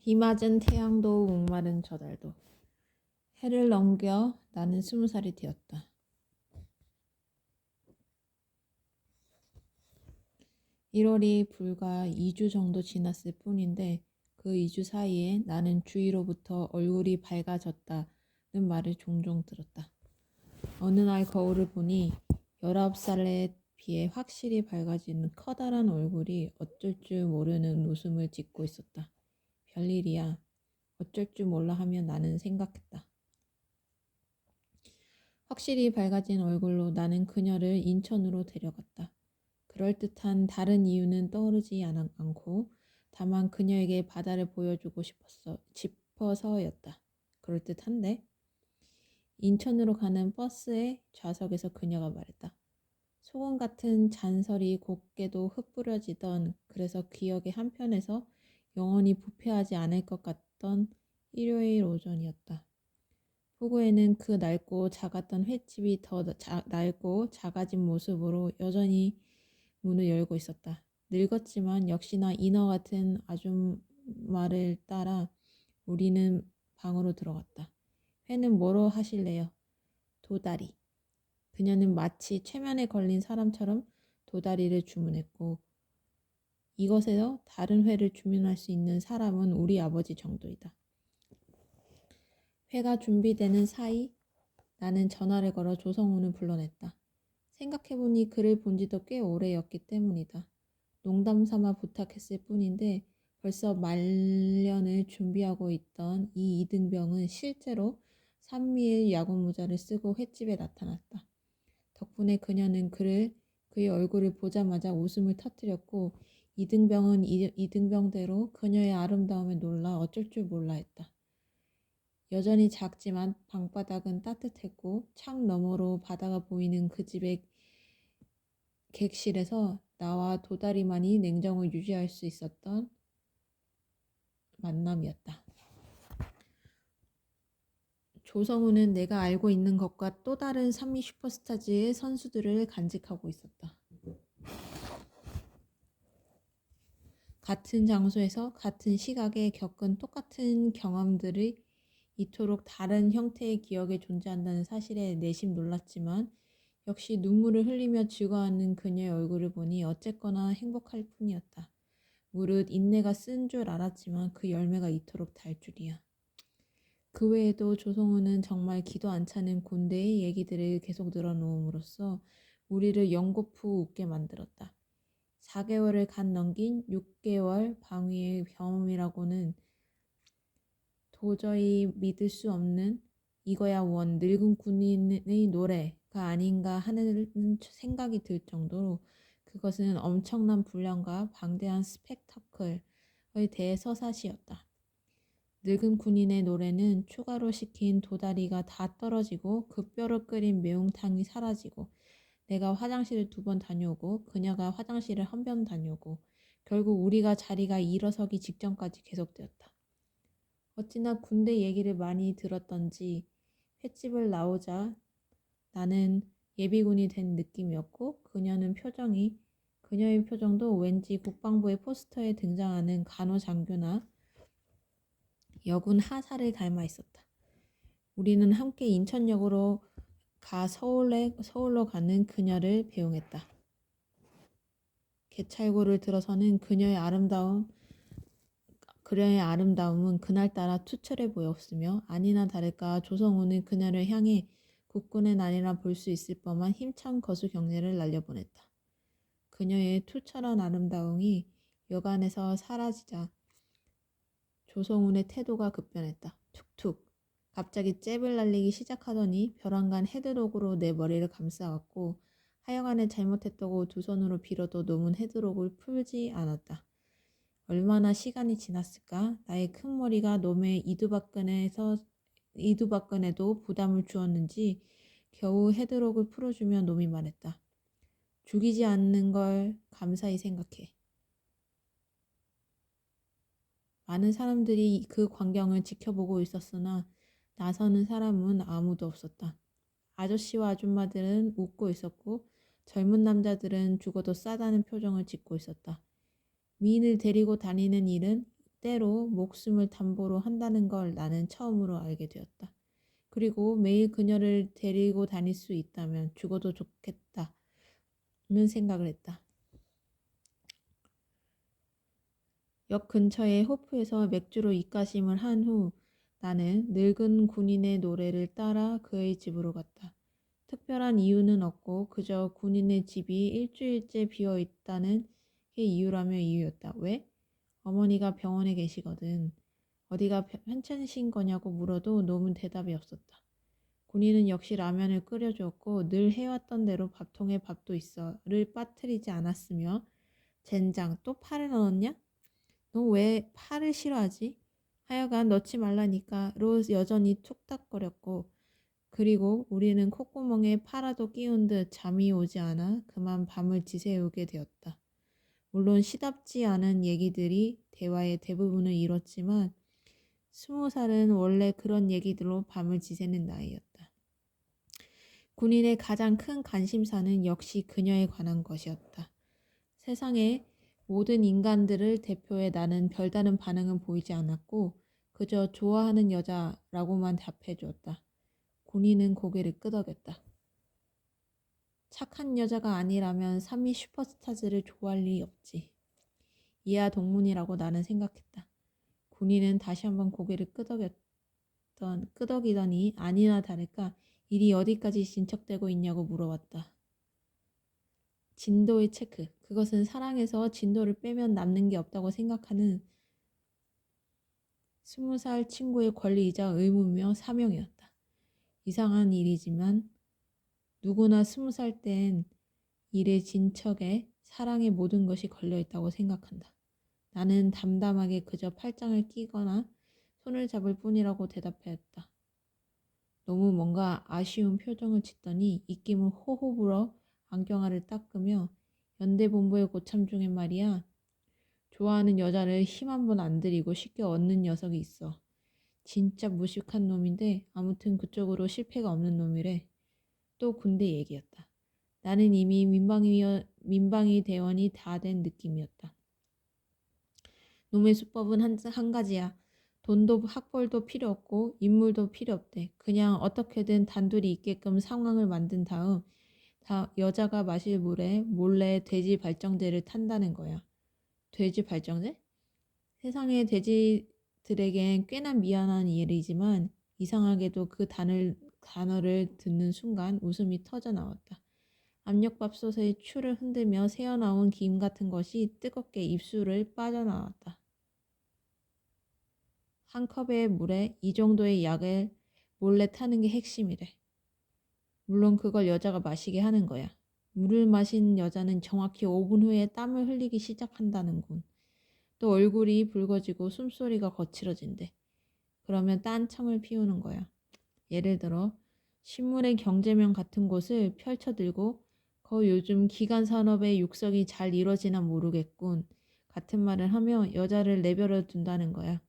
비 맞은 태양도 목마른 저달도 해를 넘겨 나는 20살이 되었다. 1월이 불과 2주 정도 지났을 뿐인데 그 2주 사이에 나는 주위로부터 얼굴이 밝아졌다는 말을 종종 들었다. 어느 날 거울을 보니 19살에 비해 확실히 밝아진 커다란 얼굴이 어쩔 줄 모르는 웃음을 짓고 있었다. 별일이야. 어쩔 줄 몰라 하며 나는 생각했다. 확실히 밝아진 얼굴로 나는 그녀를 인천으로 데려갔다. 그럴듯한 다른 이유는 떠오르지 않고 다만 그녀에게 바다를 보여주고 싶어서였다. 그럴듯한데? 인천으로 가는 버스의 좌석에서 그녀가 말했다. 소금 같은 잔설이 곱게도 흩뿌려지던 그래서 기억의 한편에서 영원히 부패하지 않을 것 같던 일요일 오전이었다. 포구에는 그 낡고 작았던 횟집이 더 낡고 작아진 모습으로 여전히 문을 열고 있었다. 늙었지만 역시나 인어 같은 아줌마를 따라 우리는 방으로 들어갔다. 회는 뭐로 하실래요? 도다리. 그녀는 마치 최면에 걸린 사람처럼 도다리를 주문했고 이것에서 다른 회를 주문할 수 있는 사람은 우리 아버지 정도이다. 회가 준비되는 사이 나는 전화를 걸어 조성훈을 불러냈다. 생각해보니 그를 본 지도 꽤 오래였기 때문이다. 농담 삼아 부탁했을 뿐인데 벌써 말년을 준비하고 있던 이 이등병은 실제로 산미일 야구 모자를 쓰고 횟집에 나타났다. 덕분에 그녀는 그의 얼굴을 보자마자 웃음을 터뜨렸고 이등병은 이등병대로 그녀의 아름다움에 놀라 어쩔 줄 몰라 했다. 여전히 작지만 방바닥은 따뜻했고 창 너머로 바다가 보이는 그 집의 객실에서 나와 도다리만이 냉정을 유지할 수 있었던 만남이었다. 조성우는 내가 알고 있는 것과 또 다른 산미 슈퍼스타즈의 선수들을 간직하고 있었다. 같은 장소에서 같은 시각에 겪은 똑같은 경험들이 이토록 다른 형태의 기억에 존재한다는 사실에 내심 놀랐지만 역시 눈물을 흘리며 즐거워하는 그녀의 얼굴을 보니 어쨌거나 행복할 뿐이었다. 무릇 인내가 쓴 줄 알았지만 그 열매가 이토록 달 줄이야. 그 외에도 조성우는 정말 기도 안 차는 군대의 얘기들을 계속 늘어놓음으로써 우리를 연거푸 웃게 만들었다. 4개월을 간 넘긴 6개월 방위의 경험이라고는 도저히 믿을 수 없는 이거야 원 늙은 군인의 노래가 아닌가 하는 생각이 들 정도로 그것은 엄청난 분량과 방대한 스펙타클의 대서사시였다. 늙은 군인의 노래는 추가로 시킨 도다리가 다 떨어지고 그 뼈로 끓인 매운탕이 사라지고 내가 화장실을 2번 다녀오고 그녀가 화장실을 1번 다녀오고 결국 우리가 자리가 일어서기 직전까지 계속되었다. 어찌나 군대 얘기를 많이 들었던지 횟집을 나오자 나는 예비군이 된 느낌이었고 그녀의 표정도 왠지 국방부의 포스터에 등장하는 간호장교나 여군 하사를 닮아 있었다. 우리는 함께 인천역으로 가 서울로 가는 그녀를 배웅했다. 개찰구를 들어서는 그녀의 아름다움은 그날따라 투철해 보였으며 아니나 다를까 조성우는 그녀를 향해 국군의 난이라 볼 수 있을 법한 힘찬 거수 경례를 날려보냈다. 그녀의 투철한 아름다움이 여간에서 사라지자 조성훈의 태도가 급변했다. 툭툭. 갑자기 잽을 날리기 시작하더니 벼랑간 헤드록으로 내 머리를 감싸왔고 하여간에 잘못했다고 두 손으로 빌어도 놈은 헤드록을 풀지 않았다. 얼마나 시간이 지났을까? 나의 큰 머리가 놈의 이두박근에도 부담을 주었는지 겨우 헤드록을 풀어주며 놈이 말했다. 죽이지 않는 걸 감사히 생각해. 많은 사람들이 그 광경을 지켜보고 있었으나 나서는 사람은 아무도 없었다. 아저씨와 아줌마들은 웃고 있었고 젊은 남자들은 죽어도 싸다는 표정을 짓고 있었다. 미인을 데리고 다니는 일은 때로 목숨을 담보로 한다는 걸 나는 처음으로 알게 되었다. 그리고 매일 그녀를 데리고 다닐 수 있다면 죽어도 좋겠다는 생각을 했다. 역 근처의 호프에서 맥주로 입가심을 한 후 나는 늙은 군인의 노래를 따라 그의 집으로 갔다. 특별한 이유는 없고 그저 군인의 집이 일주일째 비어 있다는 게 이유라며 이유였다. 왜? 어머니가 병원에 계시거든. 어디가 편찮으신 거냐고 물어도 놈은 대답이 없었다. 군인은 역시 라면을 끓여주었고 늘 해왔던 대로 밥통에 밥도 있어를 빠뜨리지 않았으며 젠장 또 파를 넣었냐? 너 왜 파를 싫어하지? 하여간 넣지 말라니까 로 여전히 툭닥거렸고 그리고 우리는 콧구멍에 파라도 끼운 듯 잠이 오지 않아 그만 밤을 지새우게 되었다. 물론 시답지 않은 얘기들이 대화의 대부분을 이뤘지만 20살은 원래 그런 얘기들로 밤을 지새는 나이였다. 군인의 가장 큰 관심사는 역시 그녀에 관한 것이었다. 세상의 모든 인간들을 대표해 나는 별다른 반응은 보이지 않았고 그저 좋아하는 여자라고만 답해 주었다. 군인은 고개를 끄덕였다. 착한 여자가 아니라면 삼미 슈퍼스타즈를 좋아할 리 없지. 이하 동문이라고 나는 생각했다. 군인은 다시 한번 고개를 끄덕이더니 아니나 다를까 일이 어디까지 진척되고 있냐고 물어왔다. 진도의 체크. 그것은 사랑에서 진도를 빼면 남는 게 없다고 생각하는 20살 친구의 권리이자 의무며 사명이었다. 이상한 일이지만 누구나 20살 땐 일의 진척에 사랑의 모든 것이 걸려있다고 생각한다. 나는 담담하게 그저 팔짱을 끼거나 손을 잡을 뿐이라고 대답하였다. 너무 뭔가 아쉬운 표정을 짓더니 입김을 호호 불어 안경알을 닦으며 연대본부의 고참 중에 말이야. 좋아하는 여자를 힘 한 번 안 들이고 쉽게 얻는 녀석이 있어. 진짜 무식한 놈인데 아무튼 그쪽으로 실패가 없는 놈이래. 또 군대 얘기였다. 나는 이미 민방위 대원이 다 된 느낌이었다. 놈의 수법은 한 가지야. 돈도 학벌도 필요 없고 인물도 필요 없대. 그냥 어떻게든 단둘이 있게끔 상황을 만든 다음 여자가 마실 물에 몰래 돼지 발정제를 탄다는 거야. 돼지 발정제? 세상의 돼지들에겐 꽤나 미안한 일이지만 이상하게도 그 단어를 듣는 순간 웃음이 터져 나왔다. 압력밥솥의 추를 흔들며 새어나온 김 같은 것이 뜨겁게 입술을 빠져나왔다. 한 컵의 물에 이 정도의 약을 몰래 타는 게 핵심이래. 물론 그걸 여자가 마시게 하는 거야. 물을 마신 여자는 정확히 5분 후에 땀을 흘리기 시작한다는군. 또 얼굴이 붉어지고 숨소리가 거칠어진대. 그러면 딴청을 피우는 거야. 예를 들어 신문의 경제면 같은 곳을 펼쳐들고 요즘 기간 산업의 육성이 잘 이뤄지나 모르겠군. 같은 말을 하며 여자를 내버려 둔다는 거야.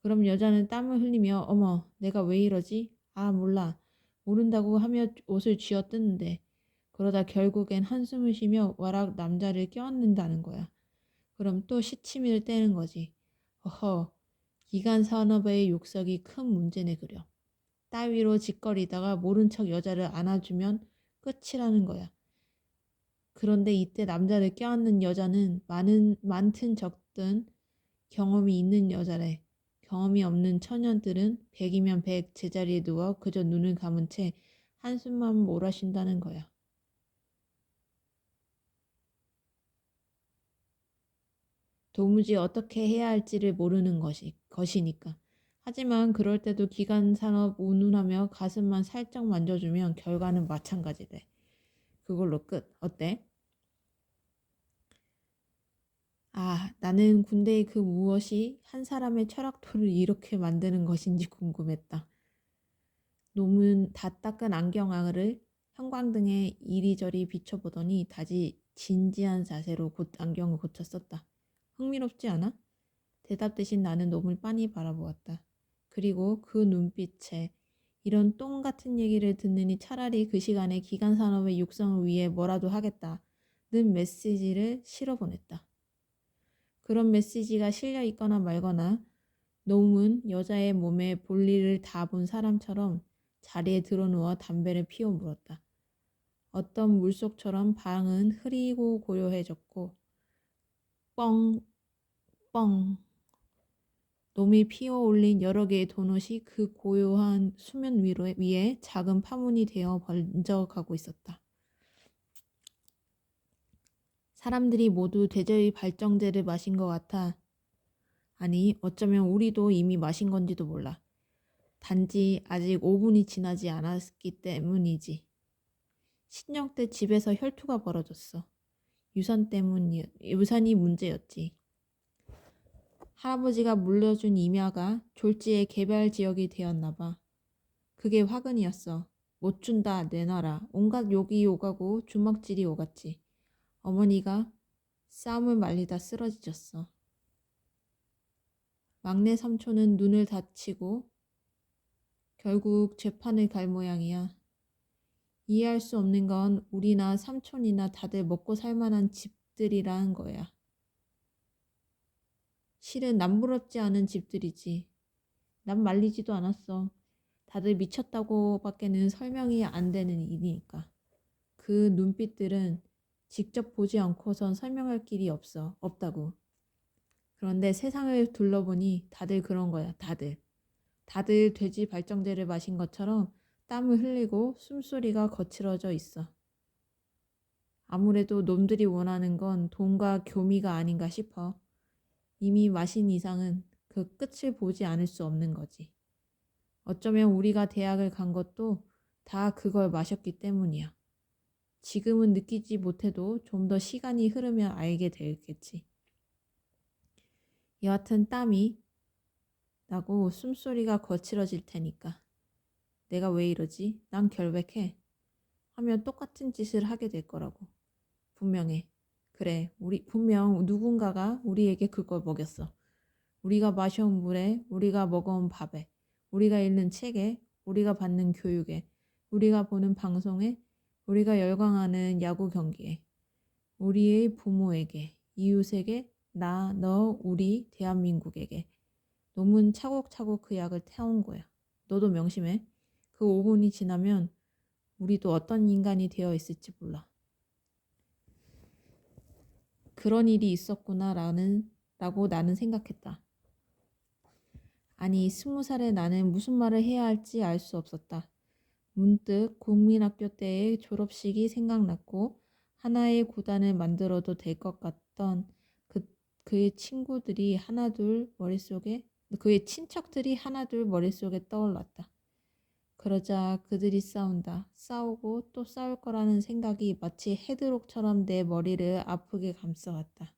그럼 여자는 땀을 흘리며 어머 내가 왜 이러지? 아 몰라. 모른다고 하며 옷을 쥐어뜯는데 그러다 결국엔 한숨을 쉬며 와락 남자를 껴안는다는 거야. 그럼 또 시치미를 떼는 거지. 어허 기간 산업의 욕석이 큰 문제네 그려. 따위로 짓거리다가 모른 척 여자를 안아주면 끝이라는 거야. 그런데 이때 남자를 껴안는 여자는 많든 적든 경험이 있는 여자래. 경험이 없는 처녀들은 100이면 100 제자리에 누워 그저 눈을 감은 채 한숨만 몰아쉰다는 거야. 도무지 어떻게 해야 할지를 모르는 것이니까. 하지만 그럴 때도 기간산업 운운하며 가슴만 살짝 만져주면 결과는 마찬가지래. 그걸로 끝. 어때? 아, 나는 군대의 그 무엇이 한 사람의 철학토를 이렇게 만드는 것인지 궁금했다. 놈은 다 닦은 안경알을 형광등에 이리저리 비춰보더니 다시 진지한 자세로 안경을 고쳐 썼다. 흥미롭지 않아? 대답 대신 나는 놈을 빤히 바라보았다. 그리고 그 눈빛에 이런 똥 같은 얘기를 듣느니 차라리 그 시간에 기간산업의 육성을 위해 뭐라도 하겠다는 메시지를 실어보냈다. 그런 메시지가 실려 있거나 말거나 놈은 여자의 몸에 볼일을 다 본 사람처럼 자리에 드러누워 담배를 피워 물었다. 어떤 물속처럼 방은 흐리고 고요해졌고 뻥, 뻥. 놈이 피어 올린 여러 개의 도넛이 그 고요한 수면 위에 작은 파문이 되어 번져가고 있었다. 사람들이 모두 대저히 발정제를 마신 것 같아. 아니, 어쩌면 우리도 이미 마신 건지도 몰라. 단지 아직 5분이 지나지 않았기 때문이지. 신령 때 집에서 혈투가 벌어졌어. 유산이 문제였지. 할아버지가 물려준 임야가 졸지의 개발 지역이 되었나 봐. 그게 화근이었어. 못 준다, 내놔라. 온갖 욕이 오가고 주먹질이 오갔지. 어머니가 싸움을 말리다 쓰러지셨어. 막내 삼촌은 눈을 다치고 결국 재판을 갈 모양이야. 이해할 수 없는 건 우리나 삼촌이나 다들 먹고 살만한 집들이라는 거야. 실은 남부럽지 않은 집들이지. 난 말리지도 않았어. 다들 미쳤다고 밖에는 설명이 안 되는 일이니까. 그 눈빛들은 직접 보지 않고선 설명할 길이 없다고. 그런데 세상을 둘러보니 다들 그런 거야, 다들. 다들 돼지 발정제를 마신 것처럼 땀을 흘리고 숨소리가 거칠어져 있어. 아무래도 놈들이 원하는 건 돈과 교미가 아닌가 싶어. 이미 마신 이상은 그 끝을 보지 않을 수 없는 거지. 어쩌면 우리가 대학을 간 것도 다 그걸 마셨기 때문이야. 지금은 느끼지 못해도 좀 더 시간이 흐르면 알게 되겠지. 여하튼 땀이 나고 숨소리가 거칠어질 테니까. 내가 왜 이러지? 난 결백해. 하면 똑같은 짓을 하게 될 거라고. 분명해. 그래, 분명 누군가가 우리에게 그걸 먹였어. 우리가 마셔온 물에, 우리가 먹어온 밥에, 우리가 읽는 책에, 우리가 받는 교육에, 우리가 보는 방송에, 우리가 열광하는 야구 경기에, 우리의 부모에게, 이웃에게, 나, 너, 우리, 대한민국에게. 놈은 차곡차곡 그 약을 태운 거야. 너도 명심해. 그 5분이 지나면 우리도 어떤 인간이 되어 있을지 몰라. 그런 일이 있었구나 라고 나는 생각했다. 아니 20살의 나는 무슨 말을 해야 할지 알 수 없었다. 문득 국민학교 때의 졸업식이 생각났고 하나의 구단을 만들어도 될 것 같던 그의 친구들이 그의 친척들이 하나둘 머릿속에 떠올랐다. 그러자 그들이 싸우고 또 싸울 거라는 생각이 마치 헤드록처럼 내 머리를 아프게 감싸왔다.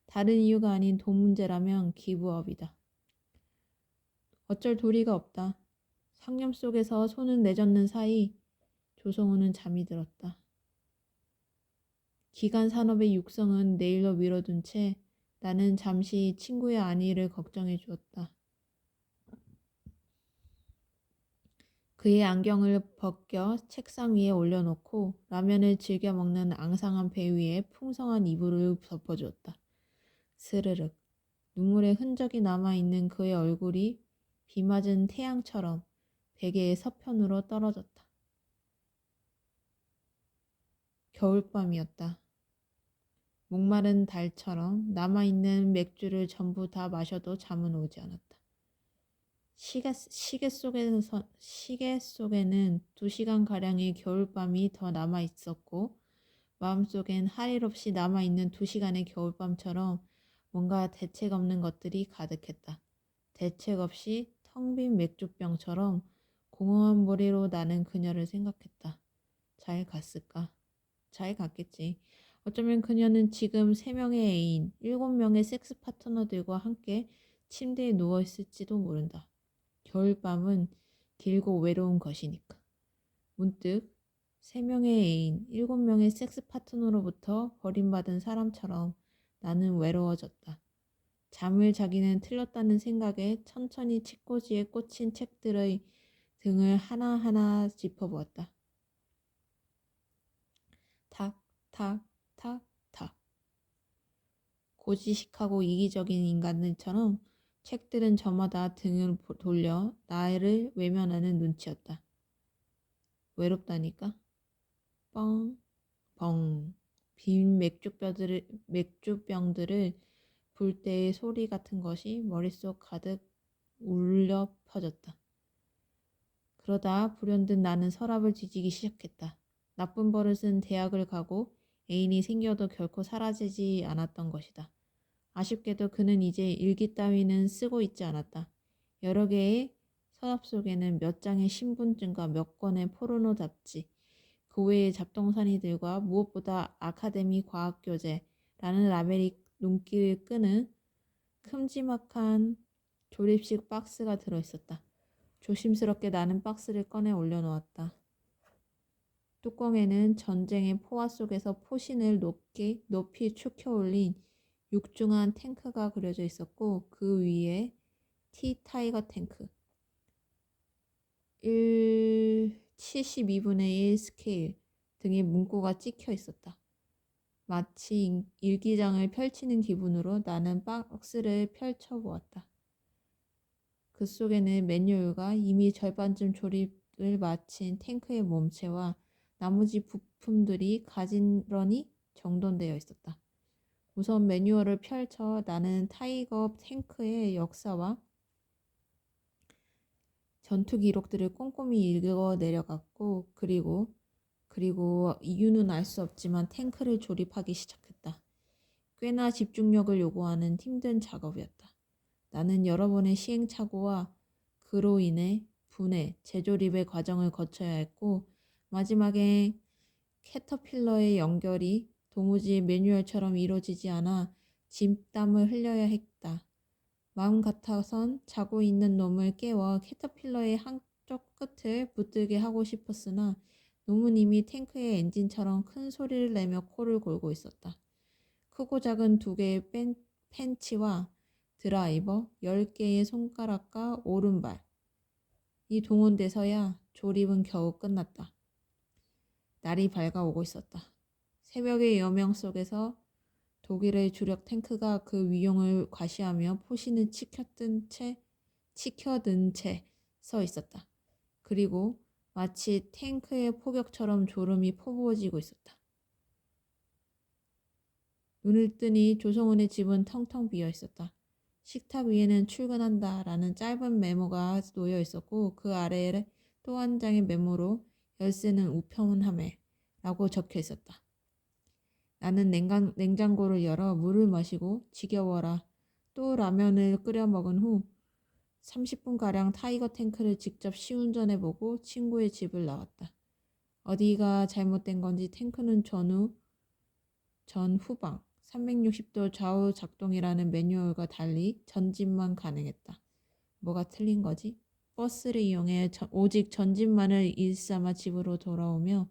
다른 이유가 아닌 돈 문제라면 기부업이다. 어쩔 도리가 없다. 상념 속에서 손을 내젓는 사이 조성우는 잠이 들었다. 기간 산업의 육성은 내일로 미뤄둔 채 나는 잠시 친구의 안위를 걱정해 주었다. 그의 안경을 벗겨 책상 위에 올려놓고 라면을 즐겨 먹는 앙상한 배 위에 풍성한 이불을 덮어주었다. 스르륵. 눈물의 흔적이 남아있는 그의 얼굴이 비 맞은 태양처럼 베개의 서편으로 떨어졌다. 겨울밤이었다. 목마른 달처럼 남아있는 맥주를 전부 다 마셔도 잠은 오지 않았다. 시계 속에는 2시간가량의 겨울밤이 더 남아있었고 마음속엔 할 일 없이 남아있는 2시간의 겨울밤처럼 뭔가 대책 없는 것들이 가득했다. 대책 없이 텅 빈 맥주병처럼 공허한 머리로 나는 그녀를 생각했다. 잘 갔을까? 잘 갔겠지. 어쩌면 그녀는 지금 3명의 애인, 7명의 섹스 파트너들과 함께 침대에 누워있을지도 모른다. 겨울밤은 길고 외로운 것이니까. 문득 3명의 애인, 7명의 섹스 파트너로부터 버림받은 사람처럼 나는 외로워졌다. 잠을 자기는 틀렸다는 생각에 천천히 책꽂이에 꽂힌 책들의 등을 하나하나 짚어보았다. 탁, 탁, 탁, 탁. 고지식하고 이기적인 인간들처럼 책들은 저마다 등을 돌려 나를 외면하는 눈치였다. 외롭다니까? 뻥, 벙. 빈 맥주병들을 불 때의 소리 같은 것이 머릿속 가득 울려 퍼졌다. 그러다 불현듯 나는 서랍을 뒤지기 시작했다. 나쁜 버릇은 대학을 가고 애인이 생겨도 결코 사라지지 않았던 것이다. 아쉽게도 그는 이제 일기 따위는 쓰고 있지 않았다. 여러 개의 서랍 속에는 몇 장의 신분증과 몇 권의 포르노 잡지, 그 외의 잡동사니들과 무엇보다 아카데미 과학교재라는 라벨이 눈길을 끄는 큼지막한 조립식 박스가 들어있었다. 조심스럽게 나는 박스를 꺼내 올려놓았다. 뚜껑에는 전쟁의 포화 속에서 포신을 높이 축혀 올린 육중한 탱크가 그려져 있었고 그 위에 타이거 탱크 72분의 1 스케일 등의 문구가 찍혀 있었다. 마치 일기장을 펼치는 기분으로 나는 박스를 펼쳐보았다. 그 속에는 매뉴얼과 이미 절반쯤 조립을 마친 탱크의 몸체와 나머지 부품들이 가지런히 정돈되어 있었다. 우선 매뉴얼을 펼쳐 나는 타이거 탱크의 역사와 전투 기록들을 꼼꼼히 읽어 내려갔고 그리고 이유는 알 수 없지만 탱크를 조립하기 시작했다. 꽤나 집중력을 요구하는 힘든 작업이었다. 나는 여러 번의 시행착오와 그로 인해 분해, 재조립의 과정을 거쳐야 했고 마지막에 캐터필러의 연결이 도무지 매뉴얼처럼 이루어지지 않아 진땀을 흘려야 했다. 마음 같아선 자고 있는 놈을 깨워 캐터필러의 한쪽 끝을 붙들게 하고 싶었으나 놈은 이미 탱크의 엔진처럼 큰 소리를 내며 코를 골고 있었다. 크고 작은 2개의 펜치와 드라이버, 10개의 손가락과 오른발이 동원돼서야 조립은 겨우 끝났다. 날이 밝아오고 있었다. 새벽의 여명 속에서 독일의 주력 탱크가 그 위용을 과시하며 포신을 치켜든 채 서 있었다. 그리고 마치 탱크의 포격처럼 졸음이 퍼부어지고 있었다. 눈을 뜨니 조성훈의 집은 텅텅 비어 있었다. 식탁 위에는 출근한다 라는 짧은 메모가 놓여 있었고 그 아래에 또 한 장의 메모로 열쇠는 우편함에 라고 적혀 있었다. 나는 냉장고를 열어 물을 마시고 지겨워라 또 라면을 끓여 먹은 후 30분가량 타이거 탱크를 직접 시운전해보고 친구의 집을 나왔다. 어디가 잘못된 건지 탱크는 전후방 360도 좌우 작동이라는 매뉴얼과 달리 전진만 가능했다. 뭐가 틀린 거지? 버스를 이용해 오직 전진만을 일삼아 집으로 돌아오며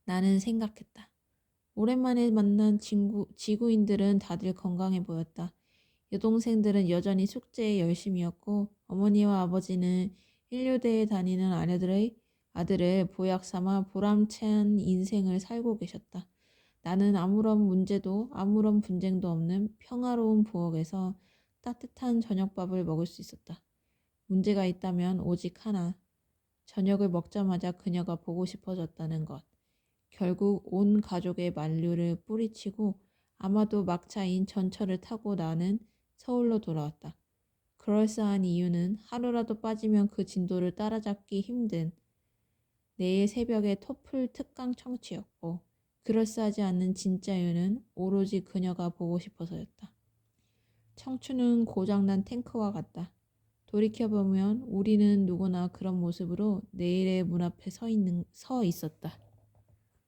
나는 생각했다. 오랜만에 만난 지구인들은 다들 건강해 보였다. 여동생들은 여전히 숙제에 열심이었고 어머니와 아버지는 인류대에 다니는 아들을 보약 삼아 보람찬 인생을 살고 계셨다. 나는 아무런 문제도 아무런 분쟁도 없는 평화로운 부엌에서 따뜻한 저녁밥을 먹을 수 있었다. 문제가 있다면 오직 하나. 저녁을 먹자마자 그녀가 보고 싶어졌다는 것. 결국 온 가족의 만류를 뿌리치고 아마도 막차인 전철을 타고 나는 서울로 돌아왔다. 그럴싸한 이유는 하루라도 빠지면 그 진도를 따라잡기 힘든 내일 새벽의 토플 특강 청취였고 그럴싸하지 않는 진짜 이유는 오로지 그녀가 보고 싶어서였다. 청춘은 고장난 탱크와 같다. 돌이켜보면 우리는 누구나 그런 모습으로 내일의 문 앞에 서 있었다.